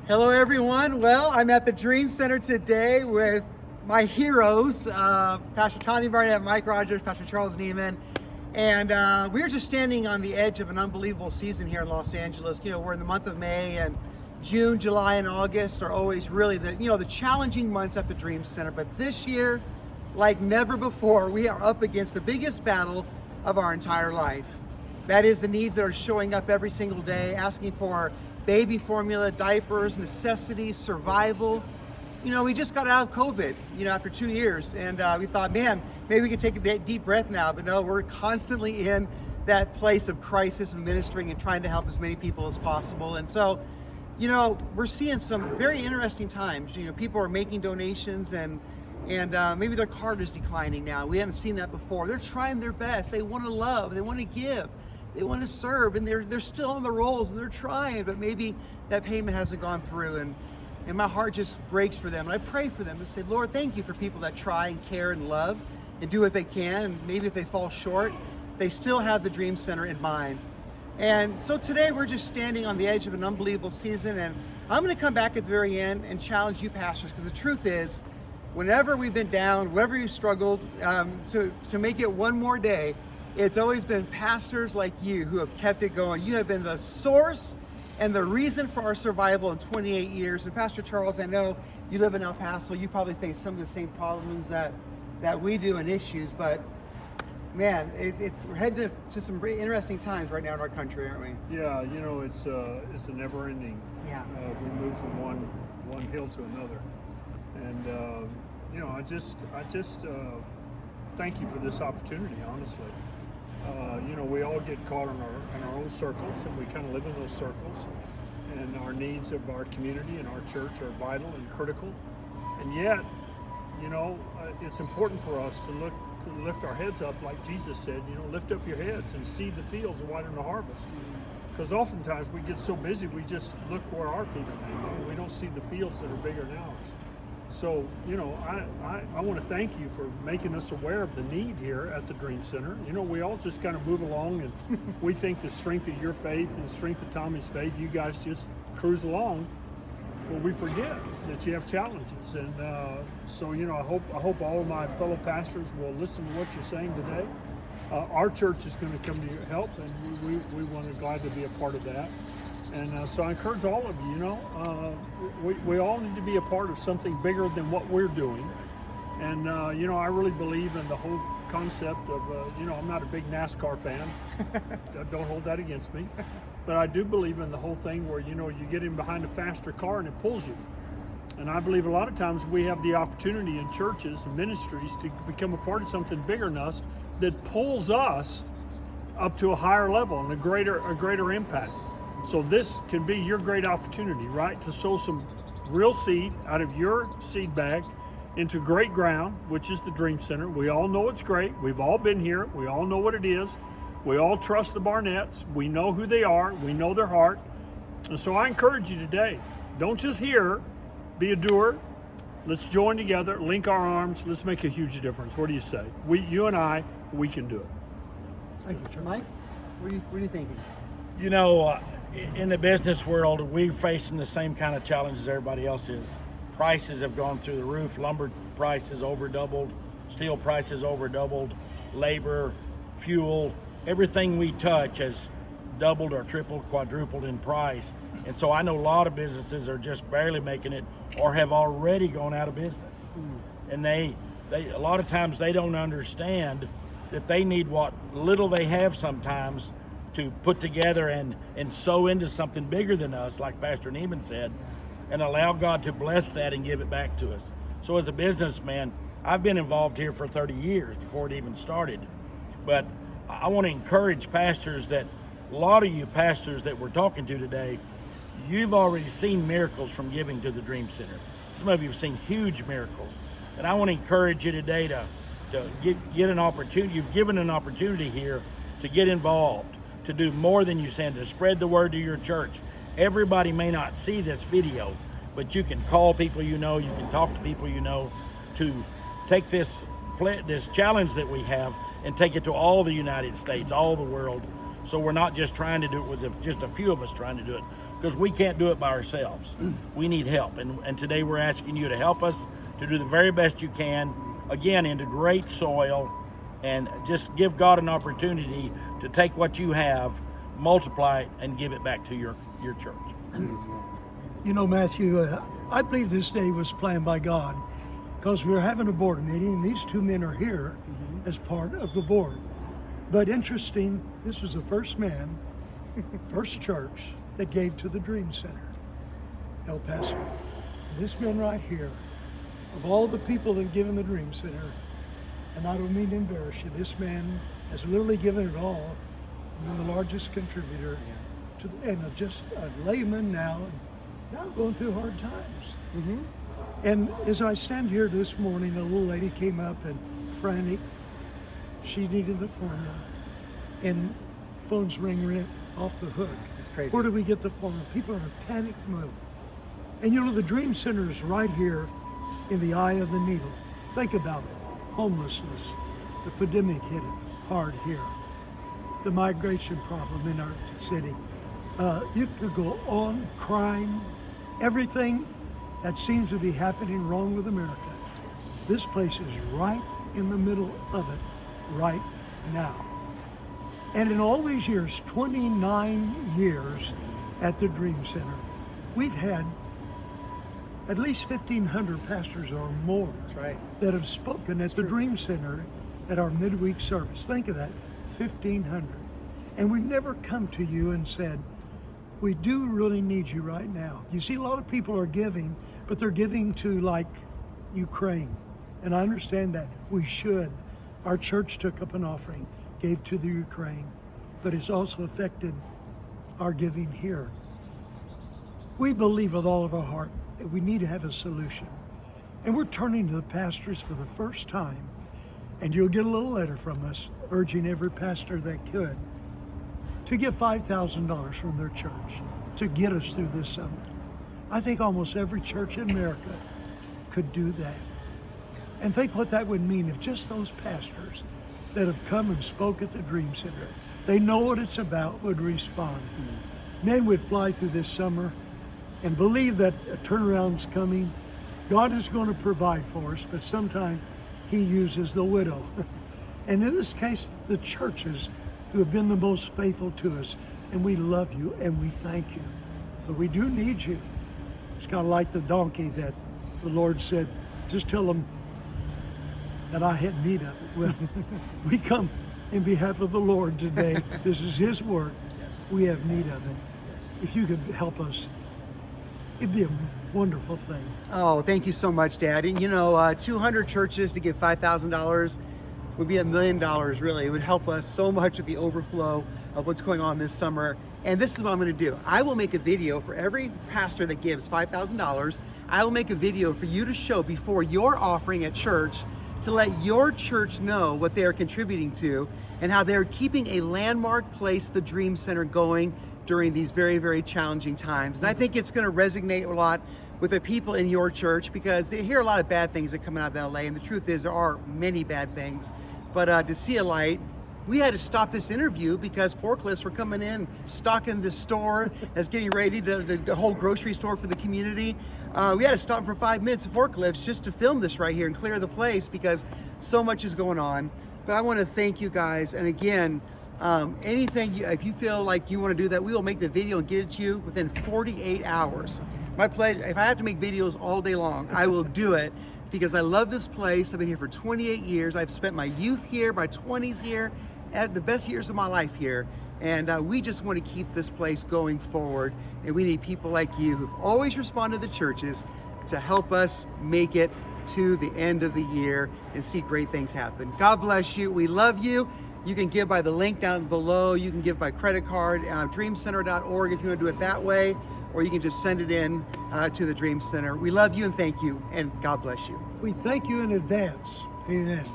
Hello, everyone. Well, I'm at the Dream Center today with my heroes, Pastor Tommy Barnett, Mike Rogers, Pastor Charles Neiman, and we're just standing on the edge of an unbelievable season here in Los Angeles. You know, we're in the month of May, and June, July, and August are always really the challenging months at the Dream Center. But this year, like never before, we are up against the biggest battle of our entire life. That is the needs that are showing up every single day, asking for baby formula, diapers, necessities, survival. You know, we just got out of COVID, after 2 years, and we thought, man, maybe we could take a deep breath now, but no, we're constantly in that place of crisis and ministering and trying to help as many people as possible. And so, we're seeing some very interesting times. People are making donations and maybe their card is declining now. We haven't seen that before. They're trying their best. They want to love, they want to give, they want to serve, and they're still on the rolls and they're trying, but maybe that payment hasn't gone through, and my heart just breaks for them. And I pray for them and say, Lord, thank you for people that try and care and love and do what they can, and maybe if they fall short, they still have the Dream Center in mind. And so today we're just standing on the edge of an unbelievable season, and I'm going to come back at the very end and challenge you pastors, because the truth is, whenever we've been down, whenever you've struggled to make it one more day, it's always been pastors like you who have kept it going. You have been the source and the reason for our survival in 28 years. And Pastor Charles, I know you live in El Paso. You probably face some of the same problems that we do and issues, but man, we're headed to some very interesting times right now in our country, aren't we? Yeah, it's a never ending. Yeah. We move from one hill to another. And I just thank you for this opportunity, honestly. We all get caught in our own circles, and we kind of live in those circles. And our needs of our community and our church are vital and critical. And yet, it's important for us to lift our heads up, like Jesus said. Lift up your heads and see the fields and widen the harvest. Because oftentimes we get so busy, we just look where our feet are at. We don't see the fields that are bigger than ours. So, I want to thank you for making us aware of the need here at the Dream Center. We all just kind of move along, and we think the strength of your faith and the strength of Tommy's faith, you guys just cruise along. Well, we forget that you have challenges. And so, I hope all of my fellow pastors will listen to what you're saying today. Our church is going to come to your help, and we want to glad to be a part of that. And so I encourage all of you, we all need to be a part of something bigger than what we're doing. And, I really believe in the whole concept of, I'm not a big NASCAR fan. Don't hold that against me. But I do believe in the whole thing where, you get in behind a faster car and it pulls you. And I believe a lot of times we have the opportunity in churches and ministries to become a part of something bigger than us that pulls us up to a higher level and a greater impact. So this can be your great opportunity, right? To sow some real seed out of your seed bag into great ground, which is the Dream Center. We all know it's great. We've all been here. We all know what it is. We all trust the Barnetts. We know who they are. We know their heart. And so I encourage you today, don't just hear, be a doer. Let's join together, link our arms. Let's make a huge difference. What do you say? You and I, we can do it. Thank you, Mike. What are you thinking? In the business world, we're facing the same kind of challenges everybody else is. Prices have gone through the roof. Lumber prices over doubled. Steel prices over doubled. Labor, fuel, everything we touch has doubled or tripled, quadrupled in price. And so I know a lot of businesses are just barely making it or have already gone out of business. And they a lot of times they don't understand that they need what little they have sometimes to put together and sow into something bigger than us, like Pastor Neiman said, and allow God to bless that and give it back to us. So as a businessman, I've been involved here for 30 years before it even started. But I want to encourage pastors that a lot of you pastors that we're talking to today, you've already seen miracles from giving to the Dream Center. Some of you have seen huge miracles. And I want to encourage you today to get an opportunity. You've given an opportunity here to get involved, to do more than you said, to spread the word to your church. Everybody may not see this video, but you can call people you know, you can talk to people you know, to take this challenge that we have and take it to all the United States, all the world, So we're not just trying to do it with just a few of us trying to do it, because we can't do it by ourselves. We need help. And today we're asking you to help us to do the very best you can, again, into great soil, and just give God an opportunity to take what you have, multiply it, and give it back to your church. You know, Matthew, I believe this day was planned by God, because we were having a board meeting, and these two men are here as part of the board. But interesting, this was the first man, first church that gave to the Dream Center, El Paso. This man right here, of all the people that have given the Dream Center, and I don't mean to embarrass you, this man has literally given it all, and been the largest contributor to and just a layman now going through hard times. And as I stand here this morning, a little lady came up and frantic. She needed the formula, and phones ring off the hook. It's crazy. Where do we get the formula? People are in a panic mode. And you know, the Dream Center is right here in the eye of the needle. Think about it. Homelessness, the pandemic hit it hard here. The migration problem in our city. You could go on, crime, everything that seems to be happening wrong with America. This place is right in the middle of it right now. And in all these years, 29 years at the Dream Center, we've had at least 1,500 pastors or more that have spoken at the Dream Center at our midweek service. Think of that, 1,500. And we've never come to you and said, we do really need you right now. You see, a lot of people are giving, but they're giving to like Ukraine. And I understand that. We should. Our church took up an offering, gave to the Ukraine, but it's also affected our giving here. We believe with all of our heart that we need to have a solution. And we're turning to the pastors for the first time, and you'll get a little letter from us urging every pastor that could to give $5,000 from their church to get us through this summer. I think almost every church in America could do that. And think what that would mean if just those pastors that have come and spoke at the Dream Center, they know what it's about, would respond. Men would fly through this summer and believe that a turnaround's coming. God is going to provide for us, but sometimes he uses the widow. And in this case, the churches who have been the most faithful to us, and we love you and we thank you. But we do need you. It's kind of like the donkey that the Lord said, just tell them that I had need of it. Well, we come in behalf of the Lord today. This is his word. We have need of it. If you could help us, it'd be a wonderful thing. Oh, thank you so much, Dad. And you know, 200 churches to give $5,000 would be $1 million, really. It would help us so much with the overflow of what's going on this summer. And this is what I'm going to do. I will make a video for every pastor that gives $5,000. I will make a video for you to show before your offering at church, to let your church know what they are contributing to and how they're keeping a landmark place, the Dream Center, going during these very, very challenging times. And I think it's going to resonate a lot with the people in your church, because they hear a lot of bad things that come out of LA, and the truth is there are many bad things. But to see a light, we had to stop this interview because forklifts were coming in, stocking the store as getting ready to the whole grocery store for the community. We had to stop for 5 minutes of forklifts just to film this right here and clear the place because so much is going on. But I want to thank you guys. And again, anything, if you feel like you want to do that, we will make the video and get it to you within 48 hours. My pleasure. If I have to make videos all day long, I will do it because I love this place. I've been here for 28 years. I've spent my youth here, my 20s here, at the best years of my life here. And we just want to keep this place going forward. And we need people like you who've always responded to the churches to help us make it to the end of the year and see great things happen. God bless you. We love you. You can give by the link down below. You can give by credit card, dreamcenter.org if you want to do it that way, or you can just send it in to the Dream Center. We love you and thank you, and God bless you. We thank you in advance. Amen.